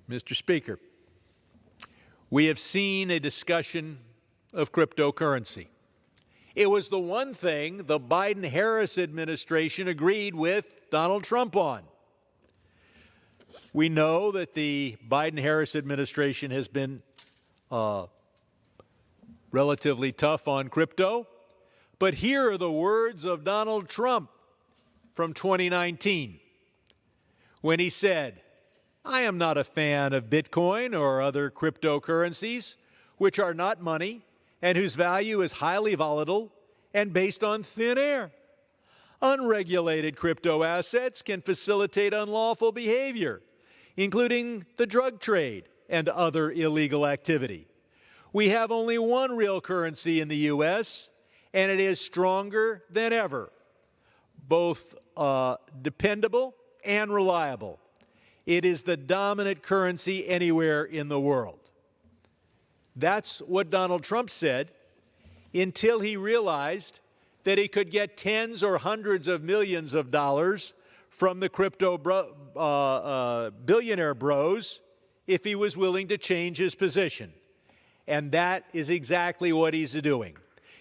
Mr. Speaker, we have seen a discussion of cryptocurrency. It was the one thing the Biden-Harris administration agreed with Donald Trump on. We know that the Biden-Harris administration has been relatively tough on crypto, but here are the words of Donald Trump from 2019 when he said, "I am not a fan of Bitcoin or other cryptocurrencies, which are not money and whose value is highly volatile and based on thin air. Unregulated crypto assets can facilitate unlawful behavior, including the drug trade and other illegal activity. We have only one real currency in the U.S., and it is stronger than ever, both dependable and reliable. It is the dominant currency anywhere in the world." That's what Donald Trump said until he realized that he could get tens or hundreds of millions of dollars from the crypto billionaire bros if he was willing to change his position. And that is exactly what he's doing.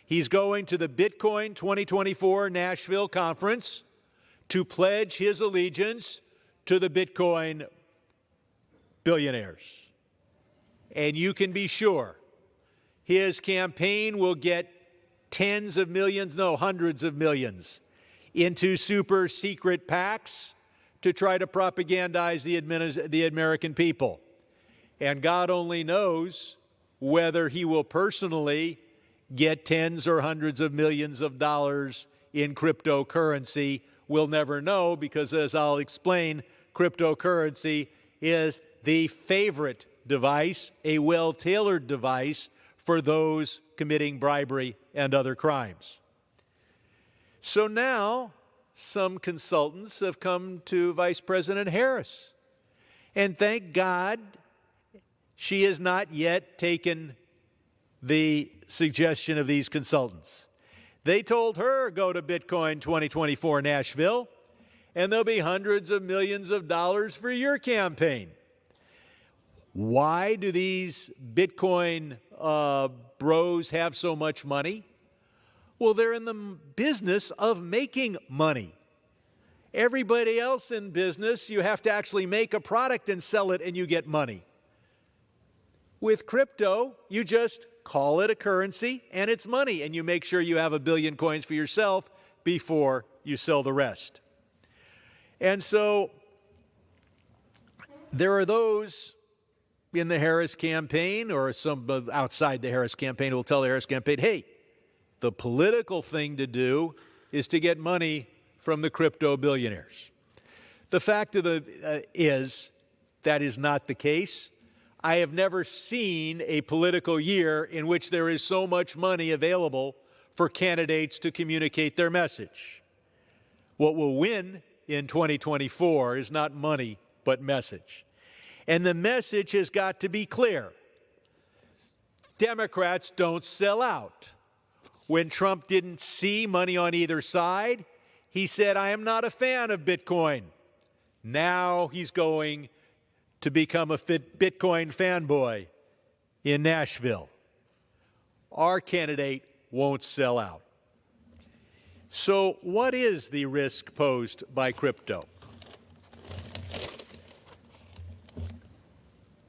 He's going to the Bitcoin 2024 Nashville conference to pledge his allegiance to the Bitcoin billionaires. And you can be sure his campaign will get tens of millions, no, hundreds of millions into super secret PACs to try to propagandize the American people. And God only knows whether he will personally get tens or hundreds of millions of dollars in cryptocurrency. We'll never know because, as I'll explain, cryptocurrency is the favorite device, a well-tailored device for those committing bribery and other crimes. So now some consultants have come to Vice President Harris, and thank God she has not yet taken the suggestion of these consultants. They told her, go to Bitcoin 2024 Nashville, and there'll be hundreds of millions of dollars for your campaign. Why do these Bitcoin bros have so much money? Well, they're in the business of making money. Everybody else in business, you have to actually make a product and sell it, and you get money. With crypto, you just call it a currency, and it's money, and you make sure you have 1 billion coins for yourself before you sell the rest. And so there are those in the Harris campaign or some outside the Harris campaign who will tell the Harris campaign, hey, the political thing to do is to get money from the crypto billionaires. The fact of is that is not the case. I have never seen a political year in which there is so much money available for candidates to communicate their message. What will win in 2024 is not money, but message. And the message has got to be clear. Democrats don't sell out. When Trump didn't see money on either side, he said, I am not a fan of Bitcoin. Now he's going to become a Bitcoin fanboy in Nashville. Our candidate won't sell out. So what is the risk posed by crypto?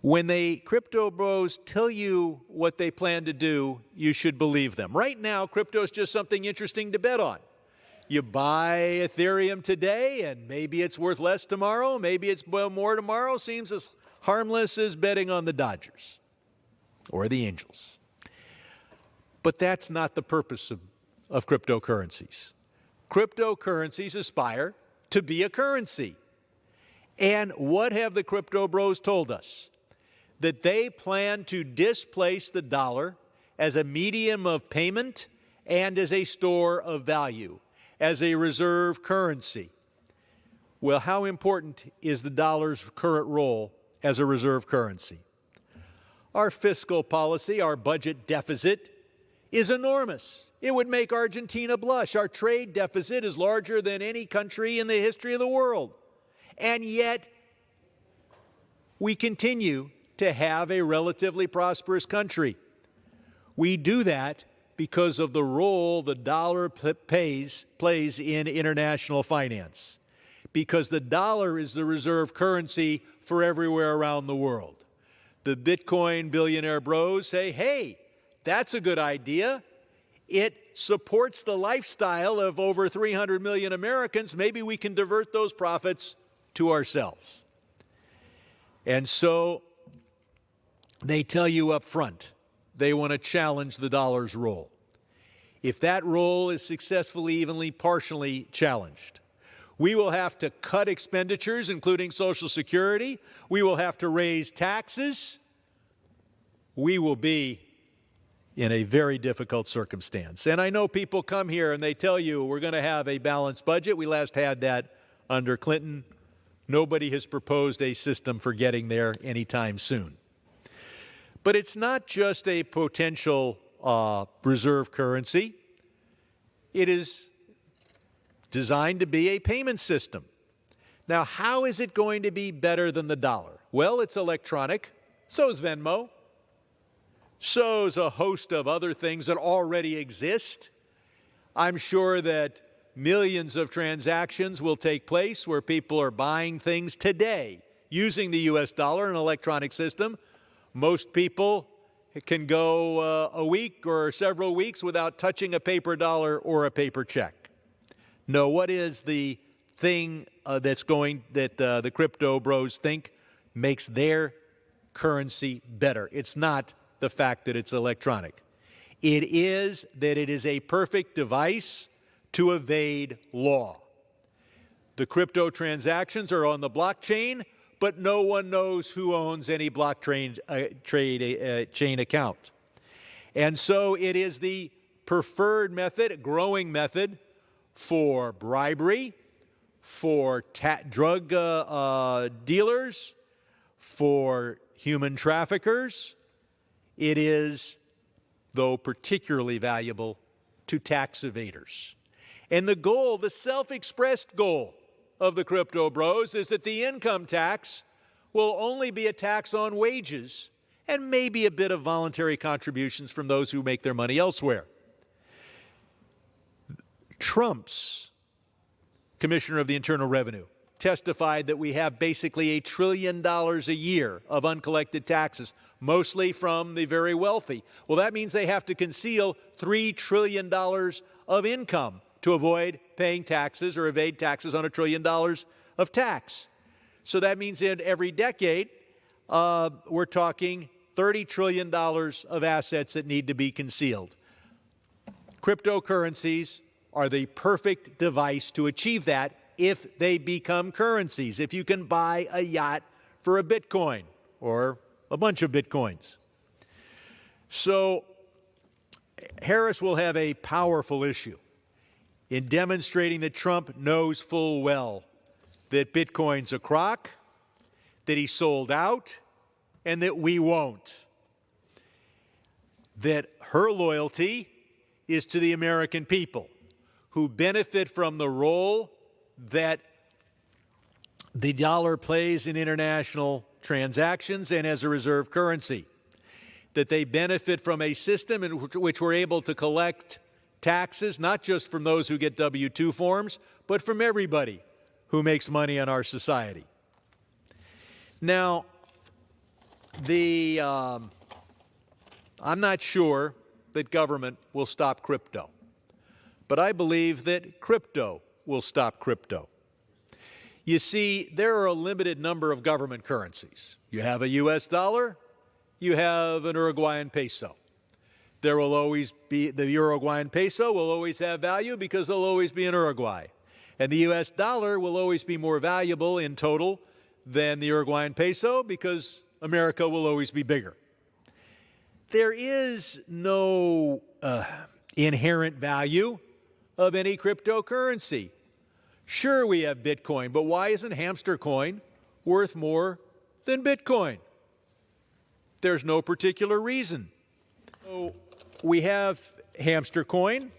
When the crypto bros tell you what they plan to do, you should believe them. Right now, crypto is just something interesting to bet on. You buy Ethereum today, and maybe it's worth less tomorrow. Maybe it's more tomorrow. Seems as harmless as betting on the Dodgers or the Angels. But that's not the purpose of cryptocurrencies. Cryptocurrencies aspire to be a currency. And what have the crypto bros told us? That they plan to displace the dollar as a medium of payment and as a store of value, as a reserve currency. Well, how important is the dollar's current role as a reserve currency? Our fiscal policy, our budget deficit, is enormous. It would make Argentina blush. Our trade deficit is larger than any country in the history of the world. And yet, we continue to have a relatively prosperous country. We do that because of the role the dollar plays in international finance, because the dollar is the reserve currency for everywhere around the world. The Bitcoin billionaire bros say, hey, that's a good idea. It supports the lifestyle of over 300 million Americans. Maybe we can divert those profits to ourselves. And so they tell you up front they want to challenge the dollar's role. If that role is successfully, evenly, partially challenged, we will have to cut expenditures, including Social Security. We will have to raise taxes. We will be in a very difficult circumstance. And I know people come here and they tell you we're going to have a balanced budget. We last had that under Clinton. Nobody has proposed a system for getting there anytime soon. But it's not just a potential reserve currency. It is designed to be a payment system. Now, how is it going to be better than the dollar? Well, it's electronic. So is Venmo. So is a host of other things that already exist. I'm sure that millions of transactions will take place where people are buying things today using the U.S. dollar, an electronic system. Most people can go a week or several weeks without touching a paper dollar or a paper check. No, what is the thing that the crypto bros think makes their currency better? It's not the fact that it's electronic. It is that it is a perfect device to evade law. The crypto transactions are on the blockchain, but no one knows who owns any blockchain chain account. And so it is the preferred method, a growing method, for bribery, for drug dealers, for human traffickers. It is, though, particularly valuable to tax evaders. And the goal, the self-expressed goal of the crypto bros is that the income tax will only be a tax on wages and maybe a bit of voluntary contributions from those who make their money elsewhere. Trump's Commissioner of the Internal Revenue testified that we have basically $1 trillion a year of uncollected taxes, mostly from the very wealthy. Well, that means they have to conceal $3 trillion of income to avoid paying taxes or evade taxes on $1 trillion of tax. So that means in every decade, we're talking $30 trillion of assets that need to be concealed. Cryptocurrencies are the perfect device to achieve that if they become currencies, if you can buy a yacht for a Bitcoin or a bunch of Bitcoins. So Harris will have a powerful issue in demonstrating that Trump knows full well that Bitcoin's a crock, that he sold out, and that we won't. That her loyalty is to the American people, who benefit from the role that the dollar plays in international transactions and as a reserve currency. That they benefit from a system in which we're able to collect taxes, not just from those who get W-2 forms, but from everybody who makes money in our society. Now, I'm not sure that government will stop crypto, but I believe that crypto will stop crypto. You see, there are a limited number of government currencies. You have a U.S. dollar, you have an Uruguayan peso. There will always be, the Uruguayan peso will always have value because they'll always be in Uruguay. And the U.S. dollar will always be more valuable in total than the Uruguayan peso because America will always be bigger. There is no inherent value of any cryptocurrency. Sure, we have Bitcoin, but why isn't hamster coin worth more than Bitcoin? There's no particular reason. So we have hamster coin,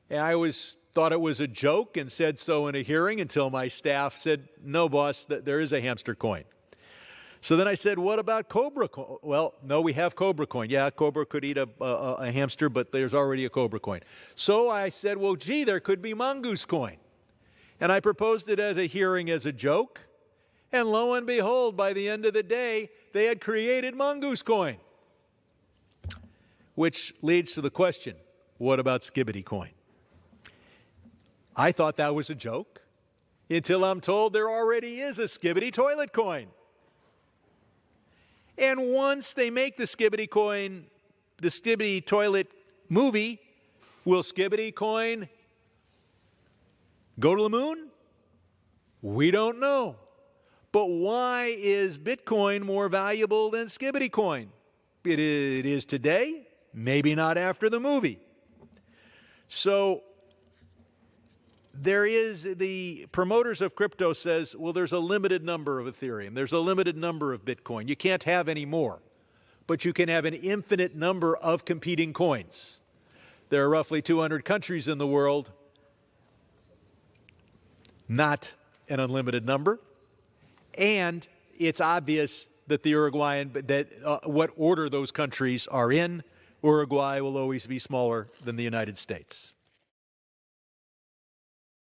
and I always thought it was a joke and said so in a hearing until my staff said, no, boss, that there is a hamster coin. So then I said, what about Cobra coin? Well, no, we have Cobra coin. Yeah, Cobra could eat a hamster, but there's already a Cobra coin. So I said, well, gee, there could be Mongoose coin. And I proposed it as a hearing as a joke. And lo and behold, by the end of the day, they had created Mongoose coin. Which leads to the question, what about Skibbity coin? I thought that was a joke until I'm told there already is a Skibbity toilet coin. And once they make the Skibbity coin, the Skibbity toilet movie, will Skibbity coin go to the moon? We don't know. But why is Bitcoin more valuable than Skibbity coin? It is today, maybe not after the movie. So the promoters of crypto says, well, there's a limited number of Ethereum. There's a limited number of Bitcoin. You can't have any more, but you can have an infinite number of competing coins. There are roughly 200 countries in the world, not an unlimited number. And it's obvious that the Uruguayan, what order those countries are in, Uruguay will always be smaller than the United States.